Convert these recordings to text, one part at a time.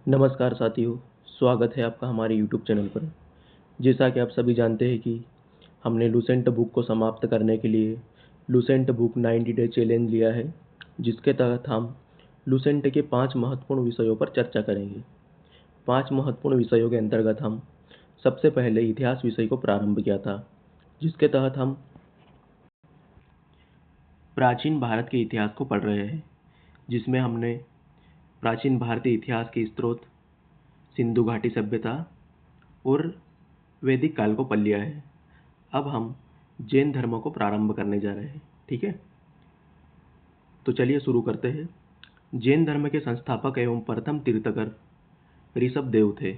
नमस्कार साथियों, स्वागत है आपका हमारे यूट्यूब चैनल पर। जैसा कि आप सभी जानते हैं कि हमने लूसेंट बुक को समाप्त करने के लिए लूसेंट बुक 90 डे चैलेंज लिया है, जिसके तहत हम लूसेंट के 5 महत्वपूर्ण विषयों पर चर्चा करेंगे। 5 महत्वपूर्ण विषयों के अंतर्गत हम सबसे पहले इतिहास विषय को प्रारंभ किया था, जिसके तहत हम प्राचीन भारत के इतिहास को पढ़ रहे हैं, जिसमें हमने प्राचीन भारतीय इतिहास के स्रोत, सिंधु घाटी सभ्यता और वैदिक काल को पढ़ लिया है। अब हम जैन धर्म को प्रारंभ करने जा रहे हैं। ठीक है, तो चलिए शुरू करते हैं। जैन धर्म के संस्थापक एवं प्रथम तीर्थंकर ऋषभ देव थे।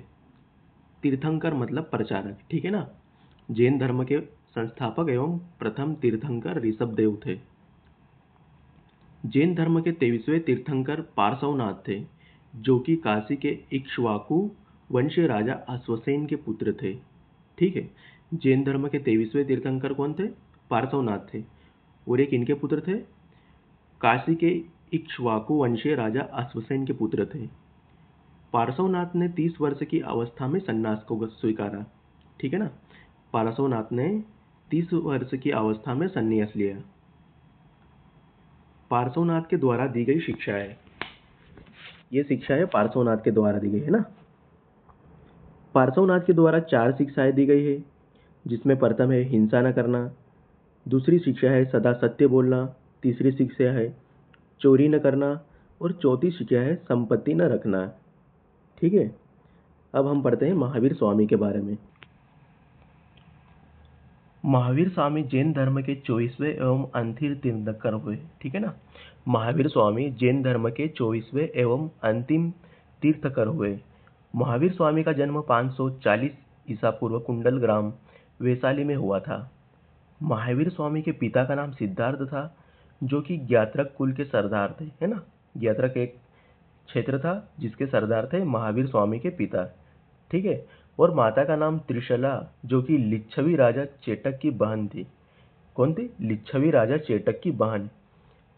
तीर्थंकर मतलब प्रचारक, ठीक है ना। जैन धर्म के संस्थापक एवं प्रथम तीर्थंकर ऋषभ देव थे। जैन धर्म के 23वें तीर्थंकर पार्श्वनाथ थे, जो कि काशी के इक्ष्वाकु वंशीय राजा अश्वसेन के पुत्र थे। ठीक है, जैन धर्म के 23वें तीर्थंकर कौन थे? पार्श्वनाथ थे। और एक इनके पुत्र थे, काशी के इक्ष्वाकु वंशीय राजा अश्वसेन के पुत्र थे। पार्श्वनाथ ने 30 वर्ष की अवस्था में संन्यास को स्वीकारा। ठीक है ना, पार्श्वनाथ ने 30 वर्ष की अवस्था में संन्यास लिया। पार्श्वनाथ के द्वारा दी गई शिक्षाएं, ये शिक्षाएं पार्श्वनाथ के द्वारा दी गई है ना। पार्श्वनाथ के द्वारा 4 शिक्षाएं दी गई है, जिसमें प्रथम है हिंसा न करना, दूसरी शिक्षा है सदा सत्य बोलना, तीसरी शिक्षा है चोरी न करना और चौथी शिक्षा है संपत्ति न रखना। ठीक है, अब हम पढ़ते हैं महावीर स्वामी के बारे में। महावीर स्वामी जैन धर्म के 24वें एवं अंतिम तीर्थंकर हुए। ठीक है ना, महावीर स्वामी जैन धर्म के 24वें एवं अंतिम तीर्थंकर हुए। महावीर स्वामी का जन्म 540 ईसा पूर्व कुंडल ग्राम वैशाली में हुआ था। महावीर स्वामी के पिता का नाम सिद्धार्थ था, जो कि ज्ञात्रक कुल के सरदार थे, है ना। ज्ञात्रक एक क्षेत्र था जिसके सरदार थे महावीर स्वामी के पिता। ठीक है, और माता का नाम त्रिशला, जो कि लिच्छवी राजा चेटक की बहन थी। कौन थी? लिच्छवी राजा चेटक की बहन।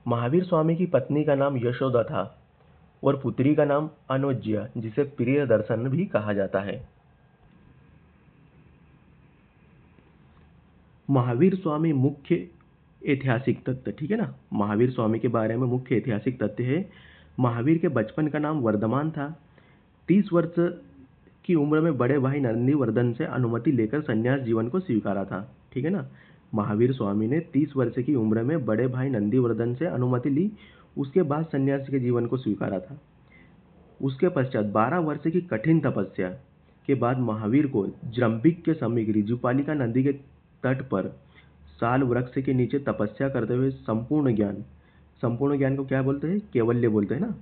महावीर स्वामी की पत्नी का नाम यशोदा था और पुत्री का नाम अनुज्या, जिसे प्रिय दर्शन भी कहा जाता है। महावीर स्वामी मुख्य ऐतिहासिक तथ्य, ठीक है ना। महावीर स्वामी के बारे में मुख्य ऐतिहासिक तथ्य है, महावीर के बचपन का नाम वर्धमान था। 30 वर्ष की उम्र में बड़े भाई नंदीवर्धन से अनुमति लेकर संन्यास जीवन को स्वीकारा था। ठीक है ना, महावीर स्वामी ने 30 वर्ष की उम्र में बड़े भाई नंदीवर्धन से अनुमति ली, उसके बाद संन्यास के जीवन को स्वीकारा था। उसके पश्चात 12 वर्ष की कठिन तपस्या के बाद महावीर को जृंभिक के समीप ऋजुपालिका नदी के तट पर साल वृक्ष के नीचे तपस्या करते हुए संपूर्ण ज्ञान को क्या बोलते हैं? कैवल्य बोलते हैं ना।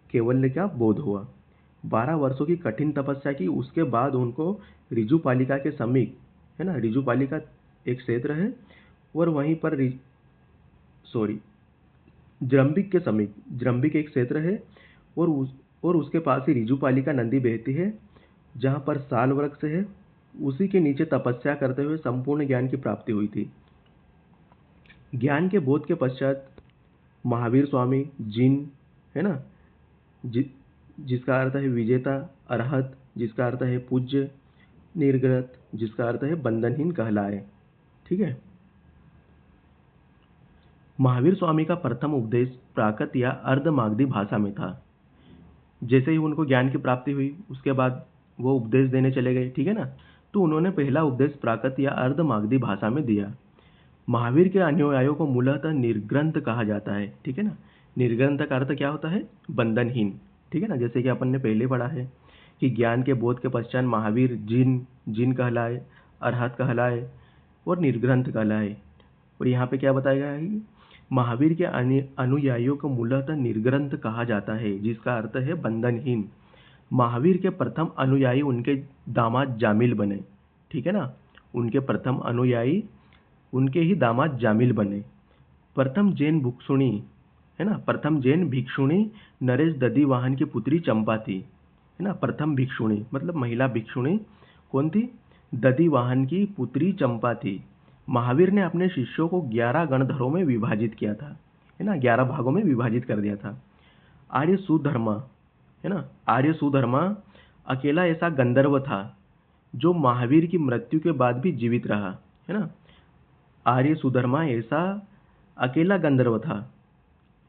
कैवल्य क्या बोध हुआ। 12 वर्षों की कठिन तपस्या की, उसके बाद उनको ऋजुपालिका के समीप, है ना, ऋजुपालिका एक क्षेत्र है और वहीं पर जृंभिक के समीप, जृंभिक एक क्षेत्र है और उसके पास ही ऋजुपालिका नदी बहती है, जहाँ पर साल वृक्ष है। उसी के नीचे तपस्या करते हुए संपूर्ण ज्ञान की प्राप्ति हुई थी। ज्ञान के बोध के पश्चात महावीर स्वामी जिन, है ना, जिसका अर्थ है विजेता, अरहत जिसका अर्थ है पूज्य, निर्गत जिसका अर्थ है बंधनहीन कहलाए। ठीक है, महावीर स्वामी का प्रथम उपदेश प्राकृत या अर्धमागधी भाषा में था। जैसे ही उनको ज्ञान की प्राप्ति हुई, उसके बाद वो उपदेश देने चले गए। ठीक है ना, तो उन्होंने पहला उपदेश प्राकृत या अर्धमागधी भाषा में दिया। महावीर के अनुयायियों को मूलतः निर्ग्रंथ कहा जाता है। ठीक है ना, निर्ग्रंथ का अर्थ क्या होता है? बंधनहीन। ठीक है ना, जैसे कि अपन ने पहले पढ़ा है कि ज्ञान के बोध के पश्चात महावीर जिन कहलाए, अरहत कहलाए और निर्ग्रंथ कहलाए। और यहाँ पे क्या बताया गया है? महावीर के अनुयायियों को मूलतः निर्ग्रंथ कहा जाता है, जिसका अर्थ है बंधनहीन। महावीर के प्रथम अनुयायी उनके दामाद जामिल बने। ठीक है ना, उनके प्रथम अनुयायी उनके ही दामाद जामिल बने। प्रथम जैन भिक्षुणी, है ना, प्रथम जैन भिक्षुणी नरेश दधिवाहन की पुत्री चंपा थी। है ना, प्रथम भिक्षुणी मतलब महिला भिक्षुणी कौन थी? दधिवाहन की पुत्री चंपा थी। महावीर ने अपने शिष्यों को 11 गणधरों में विभाजित किया था, है ना, 11 भागों में विभाजित कर दिया था। आर्य सुधर्मा, है ना। आर्य सुधर्मा अकेला ऐसा गंधर्व था जो महावीर की मृत्यु के बाद भी जीवित रहा, है ना। आर्य सुधर्मा ऐसा अकेला गंधर्व था,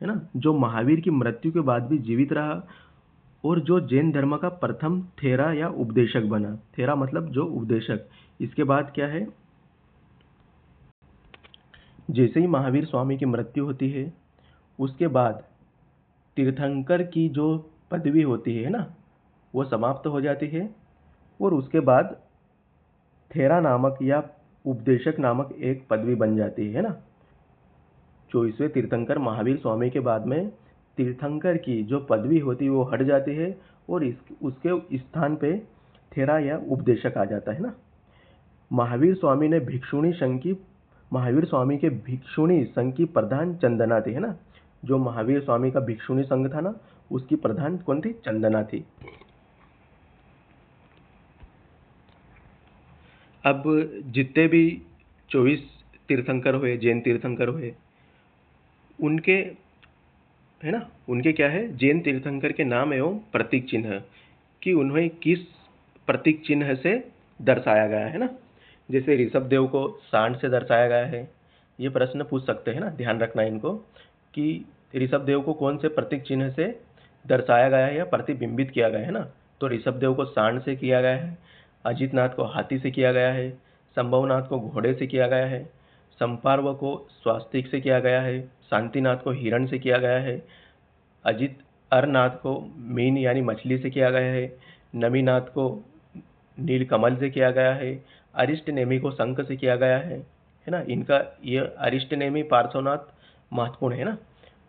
है ना, जो महावीर की मृत्यु के बाद भी जीवित रहा और जो जैन धर्म का प्रथम थेरा या उपदेशक बना। थेरा मतलब जो उपदेशक। इसके बाद क्या है, जैसे ही महावीर स्वामी की मृत्यु होती है उसके बाद तीर्थंकर की जो पदवी होती है ना वो समाप्त हो जाती है और उसके बाद थेरा नामक या उपदेशक नामक एक पदवी बन जाती है ना। 24वें तीर्थंकर महावीर स्वामी के बाद में तीर्थंकर की जो पदवी होती है वो हट जाती है और उसके स्थान पे थेरा या उपदेशक आ जाता है ना। महावीर स्वामी के भिक्षुणी संघ की प्रधान चंदना थी, है ना। जो महावीर स्वामी का भिक्षुणी संघ था ना उसकी प्रधान कौन थी? चंदना थी। अब जितने भी 24 तीर्थंकर हुए, जैन तीर्थंकर हुए, उनके, है ना, उनके क्या है, जैन तीर्थंकर के नाम एवं प्रतीक चिन्ह कि उन्हें किस प्रतीक चिन्ह से दर्शाया गया है ना। जैसे ऋषभ देव को सांड से दर्शाया गया है। ये प्रश्न पूछ सकते हैं ना, ध्यान रखना इनको कि ऋषभ देव को कौन से प्रतीक चिन्ह से दर्शाया गया है या प्रतिबिंबित किया गया है ना। तो ऋषभ देव को सांड से किया गया है, अजितनाथ को हाथी से किया गया है, संभवनाथ को घोड़े से किया गया है, संपार्व को स्वास्तिक से किया गया है, शांतिनाथ को हिरण से किया गया है, अजित अरनाथ को मीन यानी मछली से किया गया है, नमीनाथ को नीलकमल से किया गया है, अरिष्टनेमी को शंख से किया गया है ना। इनका ये अरिष्टनेमी पार्श्वनाथ महत्वपूर्ण है ना।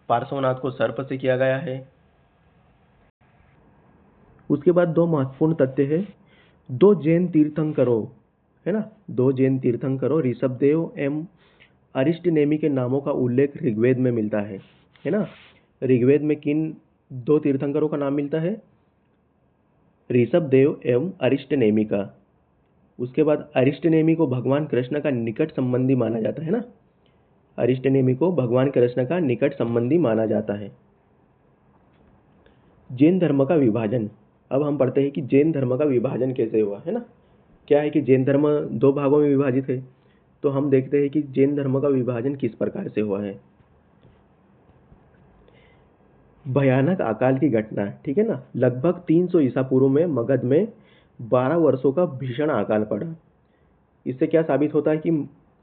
पार्श्वनाथ को सर्प से किया गया है। उसके बाद दो महत्वपूर्ण तथ्य है, दो जैन तीर्थंकरों, है ना, दो जैन तीर्थंकरों ऋषभदेव एवं अरिष्टनेमी के नामों का उल्लेख ऋग्वेद में मिलता है ना। ऋग्वेद में किन दो तीर्थंकरों का नाम मिलता है? ऋषभदेव एवं अरिष्टनेमी का। उसके बाद अरिष्टनेमी को भगवान कृष्ण का निकट संबंधी माना जाता है ना। अरिष्टनेमी को भगवान कृष्ण का निकट संबंधी माना जाता है। जैन धर्म का विभाजन। अब हम पढ़ते हैं कि जैन धर्म का विभाजन कैसे हुआ, है ना। क्या है कि जैन धर्म दो भागों में विभाजित है। तो हम देखते हैं कि जैन धर्म का विभाजन किस प्रकार से हुआ है। भयानक अकाल की घटना, ठीक है ना। लगभग 300 ईसा पूर्व में मगध में 12 वर्षों का भीषण अकाल पड़ा। इससे क्या साबित होता है कि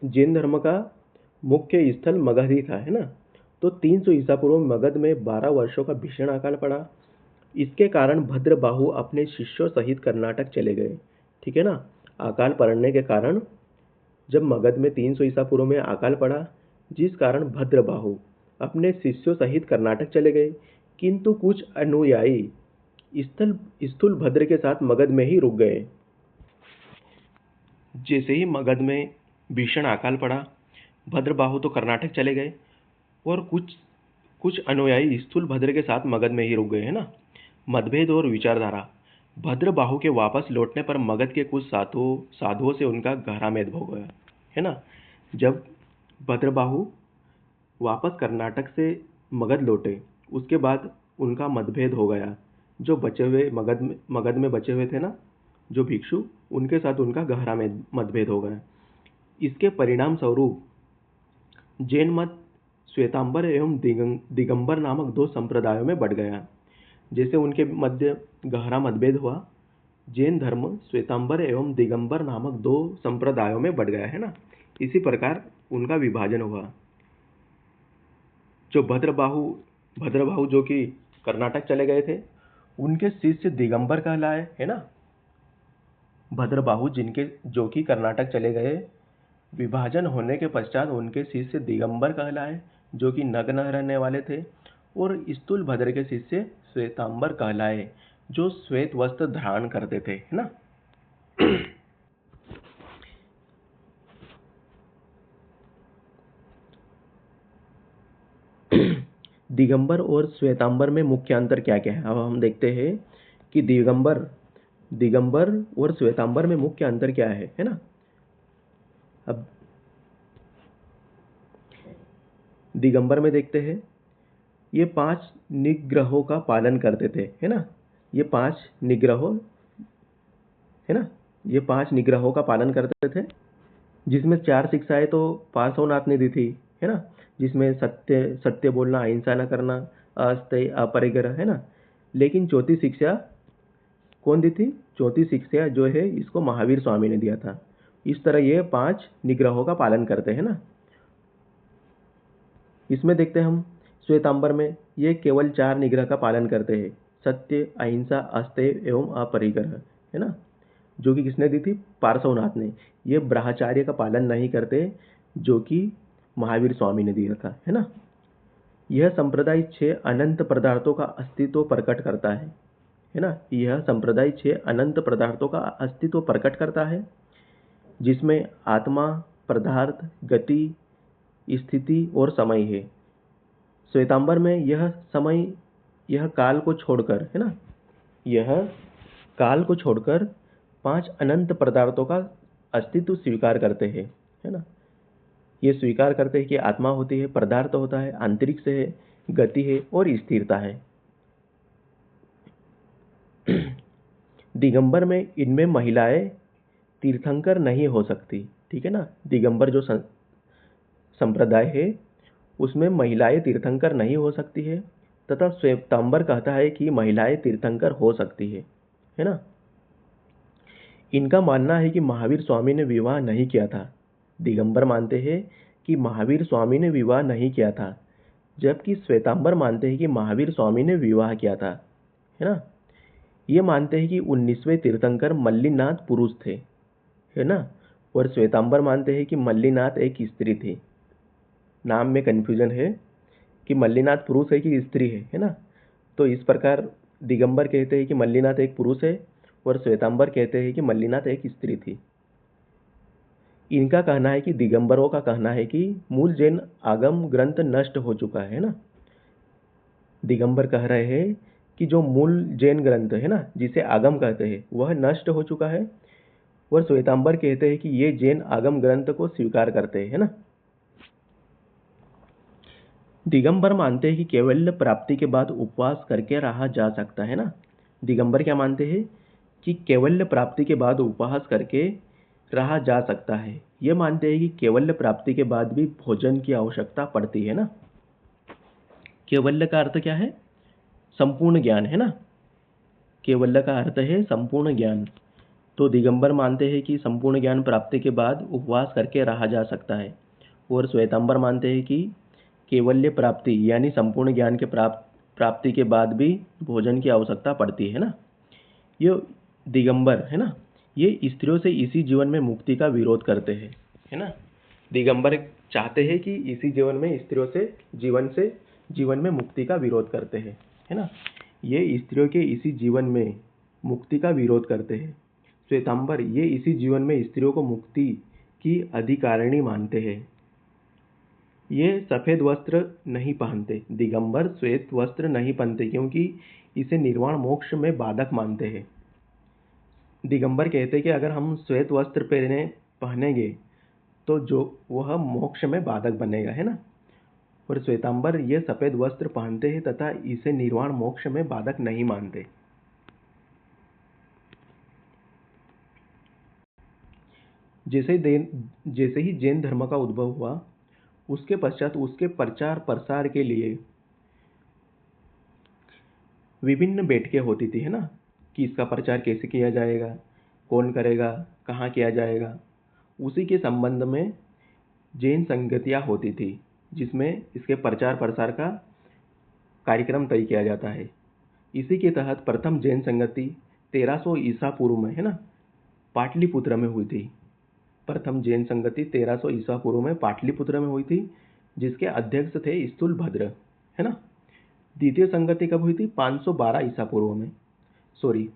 जैन धर्म का मुख्य स्थल मगध ही था, है ना। तो 300 ईसा पूर्व में मगध में 12 वर्षों का भीषण अकाल पड़ा। इसके कारण भद्रबाहु अपने शिष्यों सहित कर्नाटक चले गए, ठीक है ना। अकाल पड़ने के कारण जब मगध में 300 ईसा पूर्व में अकाल पड़ा, जिस कारण भद्रबाहु अपने शिष्यों सहित कर्नाटक चले गए, किंतु कुछ अनुयायी स्थूल भद्र के साथ मगध में ही रुक गए। जैसे ही मगध में भीषण अकाल पड़ा, भद्रबाहु तो कर्नाटक चले गए और कुछ अनुयायी स्थूल भद्र के साथ मगध में ही रुक गए, है ना। मतभेद और विचारधारा। भद्रबाहु के वापस लौटने पर मगध के कुछ साधुओं से उनका गहरा भेद हो गया, है ना। जब भद्रबाहु वापस कर्नाटक से मगध लौटे उसके बाद उनका मतभेद हो गया। जो बचे हुए मगध में बचे हुए थे ना जो भिक्षु, उनके साथ उनका गहरा मतभेद हो गया। इसके परिणाम स्वरूप जैन मत श्वेतांबर एवं दिगंबर नामक दो संप्रदायों में बढ़ गया। जैसे उनके मध्य गहरा मतभेद हुआ, जैन धर्म श्वेतांबर एवं दिगंबर नामक दो संप्रदायों में बढ़ गया, है ना। इसी प्रकार उनका विभाजन हुआ। जो भद्रबाहु जो कि कर्नाटक चले गए थे, उनके शिष्य दिगंबर कहलाए, है ना। भद्रबाहु जो कि कर्नाटक चले गए, विभाजन होने के पश्चात उनके शिष्य दिगंबर कहलाए जो कि नग्न रहने वाले थे, और स्थूल भद्र के शिष्य श्वेतांबर कहलाए जो श्वेत वस्त्र धारण करते थे, है ना। दिगंबर और श्वेतांबर में मुख्य अंतर क्या क्या है। अब हम देखते हैं कि दिगंबर और श्वेतांबर में मुख्य अंतर क्या है ना। अब दिगंबर में देखते हैं, ये 5 निग्रहों का पालन करते थे, है ना। ये 5 निग्रहों, है ना, ये 5 निग्रहों का पालन करते थे, जिसमें 4 शिक्षाएं तो पार्श्वनाथ ने दी थी, है ना, जिसमें सत्य सत्य बोलना, अहिंसा न करना, अस्तेय, अपरिग्रह, है ना। लेकिन चौथी शिक्षा कौन दी थी? चौथी शिक्षा जो है इसको महावीर स्वामी ने दिया था। इस तरह ये 5 निग्रहों का पालन करते हैं ना। इसमें देखते हैं हम श्वेतांबर में ये केवल 4 निग्रह का पालन करते हैं, सत्य, अहिंसा, अस्तेय एवं अपरिग्रह, है ना, जो कि किसने दी थी? पार्श्वनाथ ने। ये ब्रह्मचार्य का पालन नहीं करते, जो कि महावीर स्वामी ने दिया था, है ना। यह संप्रदाय 6 अनंत पदार्थों का अस्तित्व प्रकट करता है ना। यह संप्रदाय 6 अनंत पदार्थों का अस्तित्व प्रकट करता है, जिसमें आत्मा, पदार्थ, गति, स्थिति और समय है। श्वेतांबर में यह समय, यह काल को छोड़कर, है ना, यह काल को छोड़कर 5 अनंत पदार्थों का अस्तित्व स्वीकार करते हैं, है ना। ये स्वीकार करते हैं कि आत्मा होती है, पदार्थ होता है, अंतरिक्ष है, गति है और स्थिरता है। दिगंबर में इनमें महिलाएं तीर्थंकर नहीं हो सकती, ठीक है ना। दिगंबर जो संप्रदाय है उसमें महिलाएं तीर्थंकर नहीं हो सकती है, तथा श्वेतांबर कहता है कि महिलाएं तीर्थंकर हो सकती है ना। इनका मानना है कि महावीर स्वामी ने विवाह नहीं किया था। दिगंबर मानते हैं कि महावीर स्वामी ने विवाह नहीं किया था, जबकि श्वेतांबर मानते हैं कि महावीर स्वामी ने विवाह किया था, है ना। ये मानते हैं कि 19वें तीर्थंकर मल्लीनाथ पुरुष थे, है ना, और श्वेतांबर मानते हैं कि मल्लीनाथ एक स्त्री थी। नाम में कन्फ्यूजन है कि मल्लीनाथ पुरुष है कि स्त्री है ना। तो इस प्रकार दिगंबर कहते हैं कि मल्लीनाथ एक पुरुष है और श्वेतांबर कहते हैं कि मल्लीनाथ एक स्त्री थी। इनका कहना है कि दिगंबरों का कहना है कि मूल जैन आगम ग्रंथ नष्ट हो चुका है ना। दिगंबर कह रहे हैं कि जो मूल जैन ग्रंथ है ना, जिसे आगम कहते हैं, वह नष्ट हो चुका है, और श्वेतांबर कहते हैं कि ये जैन आगम ग्रंथ को स्वीकार करते हैं ना। दिगंबर मानते हैं कि कैवल्य प्राप्ति के बाद उपवास करके रहा जा सकता है ना। दिगंबर क्या मानते हैं कि कैवल्य प्राप्ति के बाद उपवास करके रहा जा सकता है। ये मानते हैं कि कैवल्य प्राप्ति के बाद भी भोजन की आवश्यकता पड़ती है ना। कैवल्य का अर्थ क्या है? संपूर्ण ज्ञान, है ना। कैवल्य का अर्थ है संपूर्ण ज्ञान। तो दिगंबर मानते हैं कि संपूर्ण ज्ञान प्राप्ति के बाद उपवास करके रहा जा सकता है, और श्वेतांबर मानते हैं कि कैवल्य प्राप्ति यानी संपूर्ण ज्ञान के प्राप्ति के बाद भी भोजन की आवश्यकता पड़ती है ना। ये दिगंबर, है ना, ये स्त्रियों से इसी जीवन में मुक्ति का विरोध करते हैं, है ना। दिगंबर चाहते हैं कि इसी जीवन में स्त्रियों से जीवन में मुक्ति का विरोध करते हैं, है ना। ये स्त्रियों के इसी जीवन में मुक्ति का विरोध करते हैं। श्वेतांबर ये इसी जीवन में स्त्रियों को मुक्ति की अधिकारिणी मानते हैं। ये सफेद वस्त्र नहीं पहनते। दिगंबर श्वेत वस्त्र नहीं पहनते क्योंकि इसे निर्वाण मोक्ष में बाधक मानते हैं। दिगंबर कहते हैं कि अगर हम श्वेत वस्त्र पहनेंगे तो जो वह मोक्ष में बाधक बनेगा, है ना। और श्वेतांबर ये सफेद वस्त्र पहनते हैं तथा इसे निर्वाण मोक्ष में बाधक नहीं मानते। जैसे ही जैन धर्म का उद्भव हुआ, उसके पश्चात उसके प्रचार प्रसार के लिए विभिन्न बैठकें होती थी, है ना, कि इसका प्रचार कैसे किया जाएगा, कौन करेगा, कहाँ किया जाएगा। उसी के संबंध में जैन संगतियाँ होती थी, जिसमें इसके प्रचार प्रसार का कार्यक्रम तय किया जाता है। इसी के तहत प्रथम जैन संगति 1300 ईसा पूर्व में, है ना, पाटलिपुत्र में हुई थी। प्रथम जैन संगति 1300 ईसा पूर्व में पाटलिपुत्र में हुई थी, जिसके अध्यक्ष थे स्थूलभद्र, है ना। द्वितीय संगति कब हुई थी? 512 ईसा पूर्व में,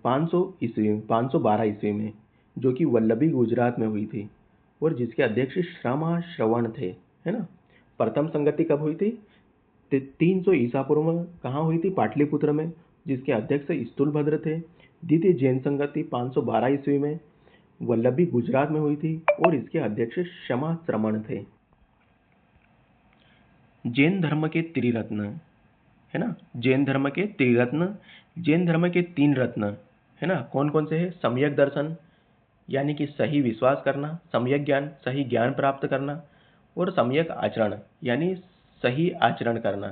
512 ईस्वी में, जो कि वल्लभी गुजरात में हुई थी, और जिसके अध्यक्ष श्रवण थे, है ना। प्रथम संगति कब हुई थी? 300 ईसा पूर्व में। कहाँ हुई थी? पाटलिपुत्र में, जिसके अध्यक्ष स्थूलभद्र थे। द्वितीय जैन संगति 512 ईस्वी में वल्लभी गुजरात में हुई थी, और इसके अध्यक्ष श्रवण थे। जैन धर्म के त्रिरत्न, है ना, जैन धर्म के त्रिरत्न जैन धर्म के 3 रत्न है ना, कौन कौन से हैं? सम्यक दर्शन यानी कि सही विश्वास करना, सम्यक ज्ञान सही ज्ञान प्राप्त करना, और सम्यक आचरण यानी सही आचरण करना,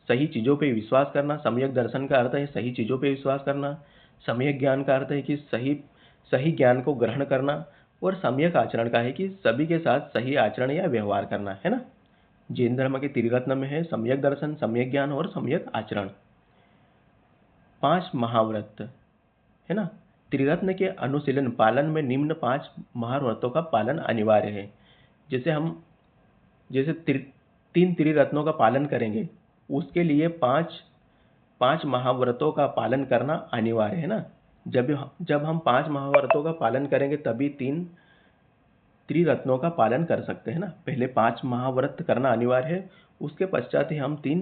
सही चीज़ों पे विश्वास करना। सम्यक दर्शन का अर्थ है सही चीज़ों पे विश्वास करना, सम्यक ज्ञान का अर्थ है कि सही सही ज्ञान को ग्रहण करना, और सम्यक आचरण का है कि सभी के साथ सही आचरण या व्यवहार करना, है ना। जैन धर्म के त्रिरत्न में है सम्यक दर्शन, सम्यक ज्ञान और सम्यक आचरण। 5 महाव्रत है ना। त्रिरत्न के अनुशीलन पालन में निम्न 5 महाव्रतों का पालन अनिवार्य है। जैसे 3 त्रिरत्नों का पालन करेंगे, उसके लिए 5 महाव्रतों का पालन करना अनिवार्य है ना। जब हम 5 महाव्रतों का पालन करेंगे तभी 3 त्रिरत्नों का पालन कर सकते हैं ना। पहले 5 महाव्रत करना अनिवार्य है, उसके पश्चात ही हम 3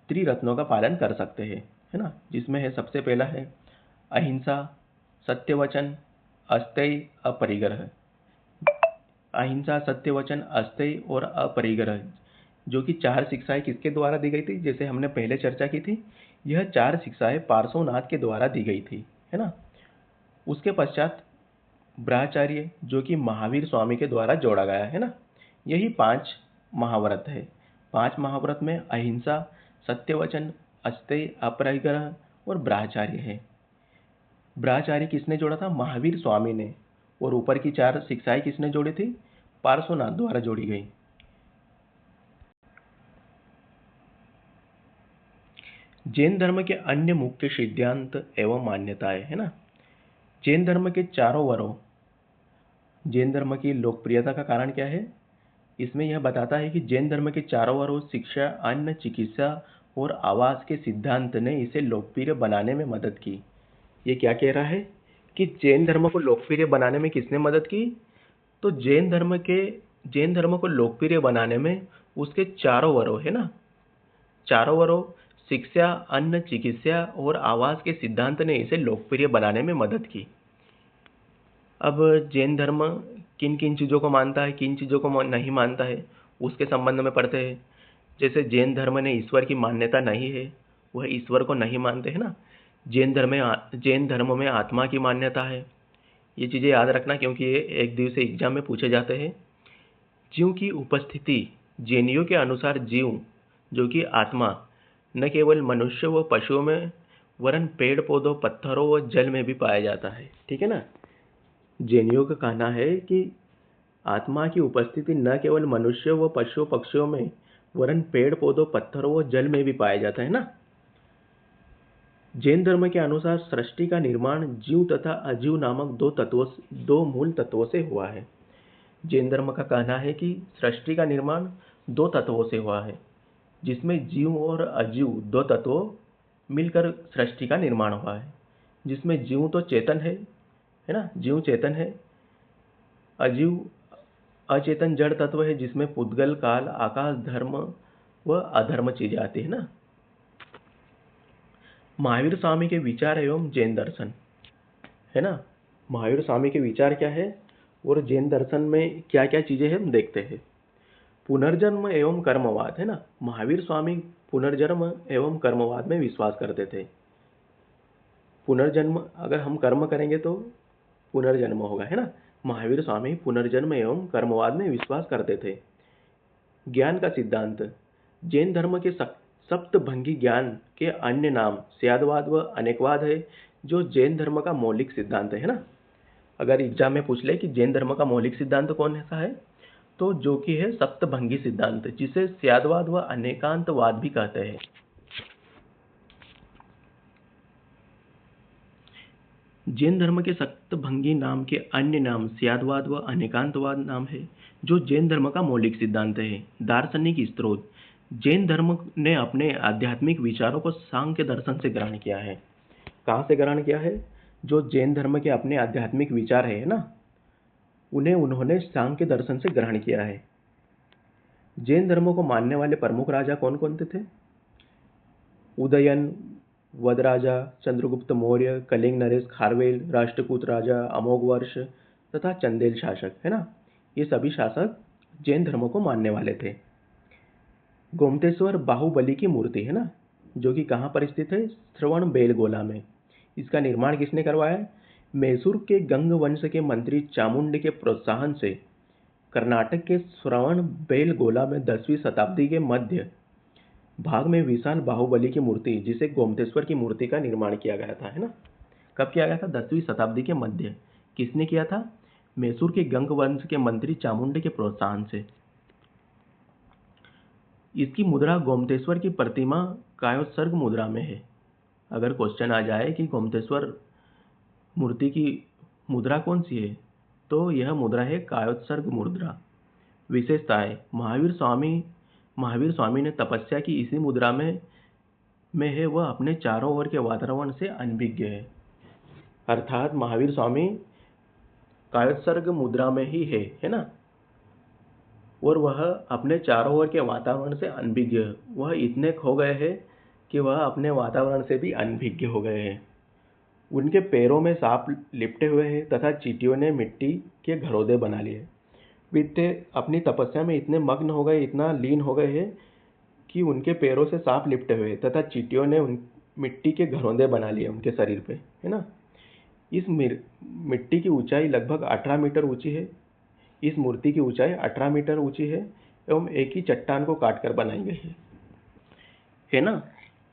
त्रिरत्नों का पालन कर सकते हैं, है ना। जिसमें है सबसे पहला है अहिंसा, सत्यवचन, अस्तेय, अपरिग्रह। अहिंसा, सत्यवचन, अस्तेय और अपरिग्रह, जो कि 4 शिक्षाएं किसके द्वारा दी गई थी? जैसे हमने पहले चर्चा की थी, यह 4 शिक्षाएं पार्श्वनाथ के द्वारा दी गई थी, है ना। उसके पश्चात ब्रह्मचर्य, जो कि महावीर स्वामी के द्वारा जोड़ा गया है ना। यही 5 महाव्रत है। 5 महाव्रत में अहिंसा, सत्यवचन, अस्तेय, अपरिग्रह और ब्रह्मचर्य है। ब्रह्मचर्य किसने जोड़ा था? महावीर स्वामी ने। और ऊपर की 4 शिक्षाएं किसने जोड़ी थी? पार्श्वनाथ द्वारा जोड़ी गई। जैन धर्म के अन्य मुख्य सिद्धांत एवं मान्यताएं, है ना। जैन धर्म के चारों वरों, जैन धर्म की लोकप्रियता का कारण क्या है? इसमें यह बताता है कि जैन धर्म के चारों ओर शिक्षा, अन्न, चिकित्सा और आवास के सिद्धांत ने इसे लोकप्रिय बनाने में मदद की। ये क्या कह रहा है कि जैन धर्म को लोकप्रिय बनाने में किसने मदद की? तो जैन धर्म को लोकप्रिय बनाने में उसके चारों वरों, है ना, चारों वरों शिक्षा, अन्न, चिकित्सा और आवास के सिद्धांत ने इसे लोकप्रिय बनाने में मदद की। अब जैन धर्म किन किन चीज़ों को मानता है, किन चीज़ों को नहीं मानता है, उसके संबंध में पढ़ते हैं। जैसे जैन धर्म ने ईश्वर की मान्यता नहीं है, वह ईश्वर को नहीं मानते, है ना। जैन धर्म में आत्मा की मान्यता है। ये चीज़ें याद रखना, क्योंकि ये एक दिवसीय एग्जाम में पूछे जाते हैं। जीव की उपस्थिति, जैनियों के अनुसार जीव, जो कि आत्मा, न केवल मनुष्य व पशुओं में वरन पेड़ पौधों, पत्थरों व जल में भी पाया जाता है, ठीक है ना। जैनियों का कहना है कि आत्मा की उपस्थिति न केवल मनुष्य व पशु पक्षियों में वरन पेड़ पौधों, पत्थरों व जल में भी पाया जाता है ना। जैन धर्म के अनुसार सृष्टि का निर्माण जीव तथा अजीव नामक दो मूल तत्वों से हुआ है। जैन धर्म का कहना है कि सृष्टि का निर्माण 2 तत्वों से हुआ है, जिसमें जीव और अजीव 2 तत्वों मिलकर सृष्टि का निर्माण हुआ है। जिसमें जीव तो चेतन है ना, जीव चेतन है। अजीव अचेतन जड़ तत्व है, जिसमें पुद्गल, काल, आकाश, धर्म व अधर्म चीजें आती है ना। महावीर स्वामी के विचार एवं जैन दर्शन, है ना। महावीर स्वामी के विचार क्या है और जैन दर्शन में क्या क्या चीजें हैं, हम देखते हैं। पुनर्जन्म एवं कर्मवाद, है ना। महावीर स्वामी पुनर्जन्म एवं कर्मवाद में विश्वास करते थे। पुनर्जन्म, अगर हम कर्म करेंगे तो पुनर्जन्म होगा, है ना। महावीर स्वामी पुनर्जन्म एवं कर्मवाद में विश्वास करते थे। ज्ञान का सिद्धांत, जैन धर्म के सप्तभंगी ज्ञान के अन्य नाम स्यादवाद व अनेकवाद है, जो जैन धर्म का मौलिक सिद्धांत है ना। अगर एग्जाम में पूछ ले कि जैन धर्म का मौलिक सिद्धांत कौन सा है, तो जो कि है सप्तभंगी सिद्धांत, जिसे स्यादवाद व अनेकांतवाद भी कहते हैं। जैन धर्म के सप्तभंगी नाम के अन्य नाम स्यादवाद व अनेकांतवाद नाम है, जो जैन धर्म का मौलिक सिद्धांत है। दार्शनिक स्रोत, जैन धर्म ने अपने आध्यात्मिक विचारों को सांख्य दर्शन से ग्रहण किया है। कहाँ से ग्रहण किया है? जो जैन धर्म के अपने आध्यात्मिक विचार है ना, उन्हें उन्होंने सांख्य दर्शन से ग्रहण किया है। जैन धर्म को मानने वाले प्रमुख राजा कौन कौन थे? उदयन, वदराजा, चंद्रगुप्त मौर्य, कलिंग नरेश खारवेल, राष्ट्रकूट राजा, अमोघवर्ष तथा चंदेल शासक, है ना। ये सभी शासक जैन धर्म को मानने वाले थे। गोमतेश्वर बाहुबली की मूर्ति, है ना। जो कि कहाँ पर स्थित है? श्रवणबेलगोला में। इसका निर्माण किसने करवाया? मैसूर के गंग वंश के मंत्री चामुंड के प्रोत्साहन से कर्नाटक के श्रवणबेलगोला में 10वीं शताब्दी के मध्य भाग में विशाल बाहुबली की मूर्ति, जिसे गोमतेश्वर की मूर्ति का निर्माण किया गया था, है ना? कब किया गया था? 10वीं शताब्दी के मध्य। किसने किया था? मैसूर के गंग वंश के मंत्री चामुंड के प्रोत्साहन से। इसकी मुद्रा गोमतेश्वर की प्रतिमा कायोत्सर्ग मुद्रा में है। अगर क्वेश्चन आ जाए कि गोमतेश्वर मूर्ति की मुद्रा कौन सी है, तो यह मुद्रा है कायोत्सर्ग मुद्रा। विशेषताएं: महावीर स्वामी ने तपस्या की इसी मुद्रा में है। वह अपने चारों ओर के वातावरण से अनभिज्ञ है। अर्थात महावीर स्वामी कायोत्सर्ग मुद्रा में ही है ना? और वह अपने चारों ओर के वातावरण से अनभिज्ञ है। वह इतने खो गए हैं कि वह अपने वातावरण से भी अनभिज्ञ हो गए हैं। उनके पैरों में सांप लिपटे हुए हैं तथा चींटियों ने मिट्टी के घरौंदे बना लिए। वे अपनी तपस्या में इतने मग्न हो गए, इतना लीन हो गए हैं कि उनके पैरों से सांप लिपटे हुए तथा चींटियों ने मिट्टी के घरौंदे बना लिए उनके शरीर पे, है ना? इस मिट्टी की ऊंचाई लगभग 18 मीटर ऊंची है। इस मूर्ति की ऊंचाई 18 मीटर ऊंची है एवं एक ही चट्टान को काटकर बनाई गई है ना?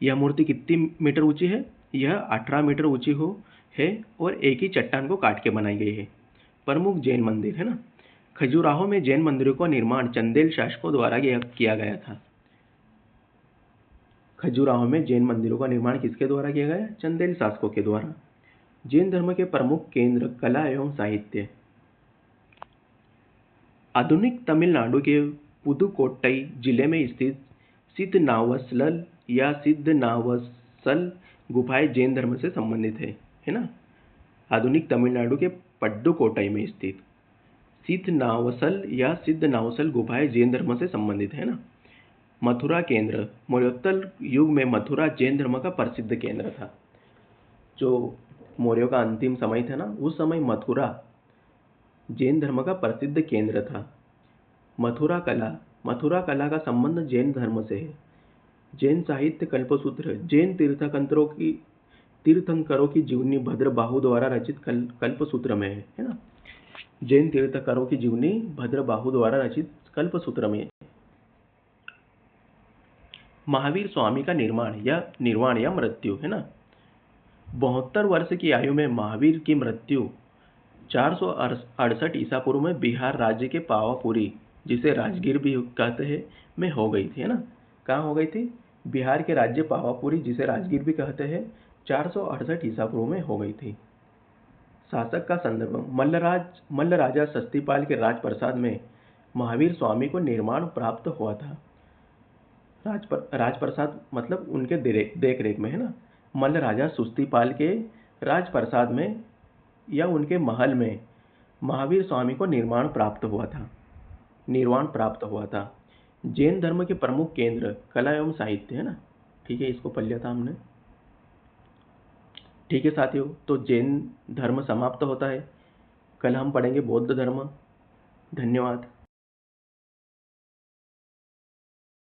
यह मूर्ति कितनी मीटर ऊंची है? यह 18 मीटर ऊंची है और एक ही चट्टान को काट के बनाई गई है। प्रमुख जैन मंदिर, है ना? खजुराहो में जैन मंदिरों का निर्माण चंदेल शासकों द्वारा किया गया था। खजुराहो में जैन मंदिरों का निर्माण किसके द्वारा किया गया? चंदेल शासकों के द्वारा। जैन धर्म के प्रमुख केंद्र कला एवं साहित्य। आधुनिक तमिलनाडु के पुदुकोट्टई जिले में स्थित सिद्धनावसल या सिद्धनावसल गुफाएं जैन धर्म से संबंधित है ना? आधुनिक तमिलनाडु के पड्डुकोट्टई में स्थित सिद्धनावसल या सिद्धनावसल गुफाएं जैन धर्म से संबंधित है ना? मथुरा केंद्र। मौर्योत्तर युग में मथुरा जैन धर्म का प्रसिद्ध केंद्र था। जो मौर्यों का अंतिम समय था ना, उस समय मथुरा जैन धर्म का प्रसिद्ध केंद्र था। मथुरा कला का संबंध जैन धर्म से है। जैन साहित्य कल्पसूत्र। जैन तीर्थंकरों की जीवनी भद्रबाहु द्वारा रचित कल्पसूत्र में है ना? जैन तीर्थंकरों की जीवनी भद्रबाहु द्वारा रचित कल्पसूत्र में। महावीर स्वामी का निर्वाण या मृत्यु, है ना? 72 वर्ष की आयु में महावीर की मृत्यु 468 ईसा पूर्व में बिहार राज्य के पावापुरी, जिसे राजगीर भी कहते हैं, में हो गई थी, है ना? कहाँ हो गई थी? बिहार के राज्य पावापुरी, जिसे राजगीर भी कहते हैं, 468 ईसा पूर्व में हो गई थी। शासक का संदर्भ। मल्ल राजा शक्तिपाल के राजप्रसाद में महावीर स्वामी को निर्माण प्राप्त हुआ था। राजप्रसाद मतलब उनके देख रेख में, है ना? मल्ल राजा सुस्तीपाल के राजप्रसाद में या उनके महल में महावीर स्वामी को निर्वाण प्राप्त हुआ था। जैन धर्म के प्रमुख केंद्र कला एवं साहित्य, है ना? ठीक है, इसको पढ़ लिया था हमने। ठीक है साथियों, तो जैन धर्म समाप्त होता है। कल हम पढ़ेंगे बौद्ध धर्म। धन्यवाद।